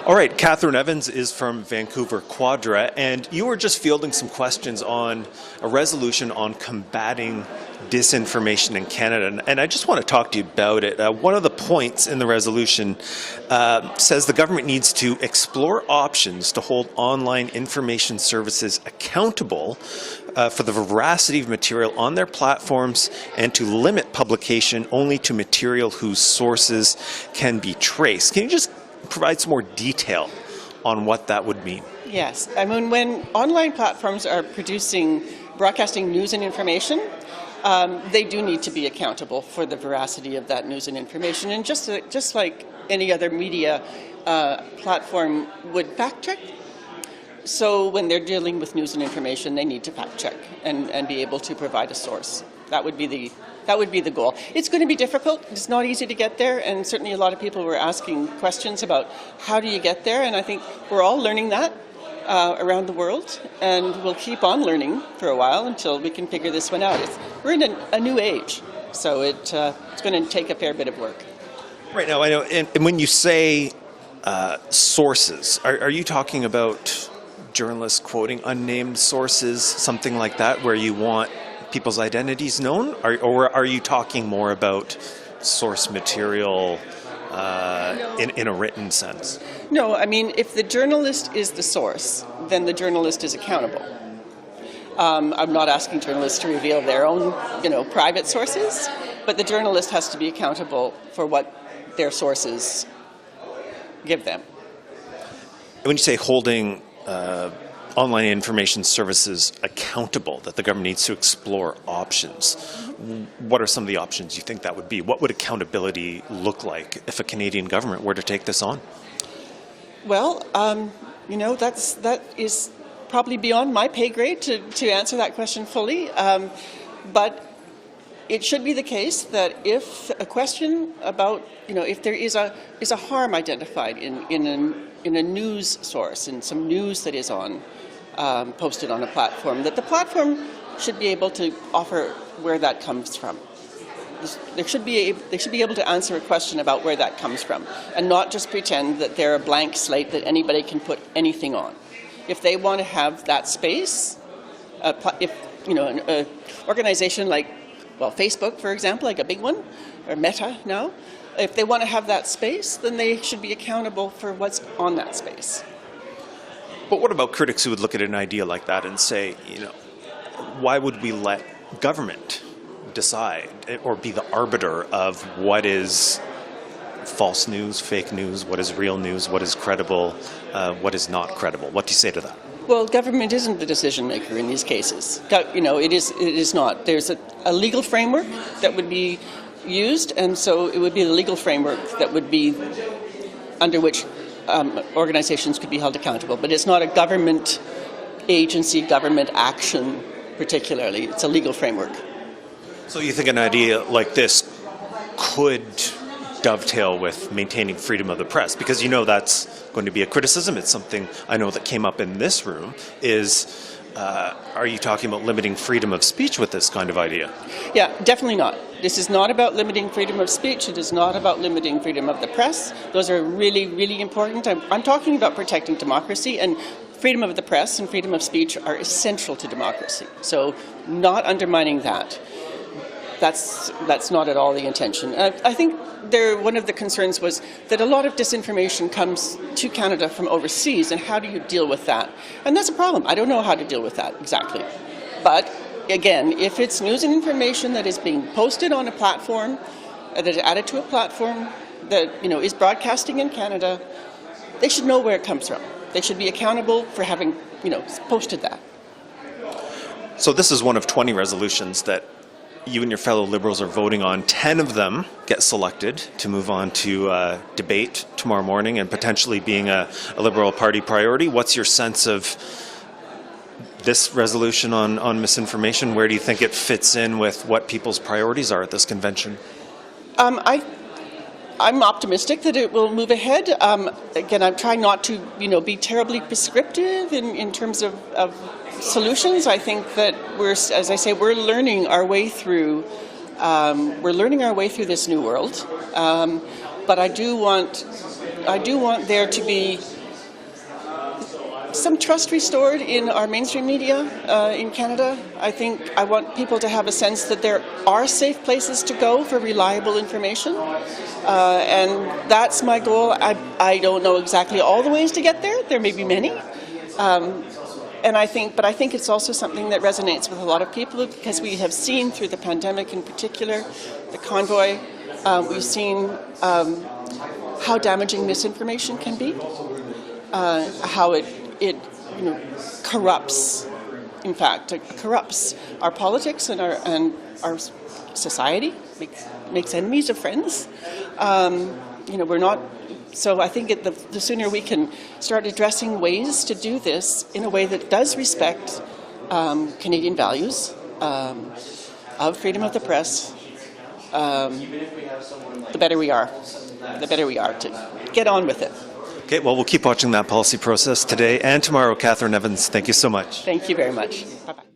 All right, Catherine Evans is from Vancouver Quadra, and you were just fielding some questions on a resolution on combating disinformation in Canada, and I just want to talk to you about it. One of the points in the resolution says the government needs to explore options to hold online information services accountable for the veracity of material on their platforms and to limit publication only to material whose sources can be traced. Can you just provide some more detail on what that would mean? Yes. I mean, when online platforms are broadcasting news and information, they do need to be accountable for the veracity of that news and information. And just like any other media platform would fact check, so when they're dealing with news and information, they need to fact check and be able to provide a source. That would be the goal. It's going to be difficult. It's not easy to get there, and certainly a lot of people were asking questions about how do you get there, and I think we're all learning that around the world, and we'll keep on learning for a while until we can figure this one out. We're in a new age, so it's going to take a fair bit of work. Right now, I know, and when you say sources, are you talking about journalists quoting unnamed sources, something like that, where you want people's identities known, or are you talking more about source material in a written sense? No, I mean, if the journalist is the source, then the journalist is accountable. I'm not asking journalists to reveal their own, private sources, but the journalist has to be accountable for what their sources give them. When you say holding online information services accountable, that the government needs to explore options, what are some of the options you think that would be? What would accountability look like if a Canadian government were to take this on? Well, that is probably beyond my pay grade to answer that question fully. But it should be the case that if a question about, if there is a harm identified in a news source, in some news that is posted on a platform, that the platform should be able to offer where that comes from. They should be able to answer a question about where that comes from, and not just pretend that they're a blank slate that anybody can put anything on. If they want to have that space, if an organization like, Facebook, for example, like a big one, or Meta now, if they want to have that space, then they should be accountable for what's on that space. But what about critics who would look at an idea like that and say, why would we let government decide or be the arbiter of what is false news, fake news, what is real news, what is credible, what is not credible? What do you say to that? Well, government isn't the decision maker in these cases. It is not. There's a legal framework that would be used, and so it would be the legal framework that would be under which organizations could be held accountable. But it's not a government agency, government action particularly. It's a legal framework. So you think an idea like this could dovetail with maintaining freedom of the press? Because that's going to be a criticism. It's something I know that came up in this room is, are you talking about limiting freedom of speech with this kind of idea? Yeah, definitely not. This is not about limiting freedom of speech. It is not about limiting freedom of the press. Those are really, really important. I'm talking about protecting democracy, and freedom of the press and freedom of speech are essential to democracy. So not undermining that. That's not at all the intention. I think one of the concerns was that a lot of disinformation comes to Canada from overseas, and how do you deal with that? And that's a problem. I don't know how to deal with that exactly. But again, if it's news and information that is being posted on a platform, that is added to a platform that is broadcasting in Canada, they should know where it comes from. They should be accountable for having posted that. So this is one of 20 resolutions that you and your fellow Liberals are voting on. 10 of them get selected to move on to debate tomorrow morning and potentially being a Liberal Party priority. What's your sense of this resolution on misinformation? Where do you think it fits in with what people's priorities are at this convention? I'm optimistic that it will move ahead. Again, I'm trying not to be terribly prescriptive in terms of solutions. I think that we're learning our way through. This new world, but I do want there to be some trust restored in our mainstream media in Canada. I think I want people to have a sense that there are safe places to go for reliable information, and that's my goal. I don't know exactly all the ways to get there. There may be many. And I think it's also something that resonates with a lot of people, because we have seen through the pandemic in particular, the convoy, we've seen how damaging misinformation can be, how it corrupts. In fact, it corrupts our politics and our society, makes enemies of friends. We're not. So I think the sooner we can start addressing ways to do this in a way that does respect Canadian values of freedom of the press, the better we are. The better we are to get on with it. Okay, well, we'll keep watching that policy process today and tomorrow. Catherine Evans, thank you so much. Thank you very much. Bye-bye.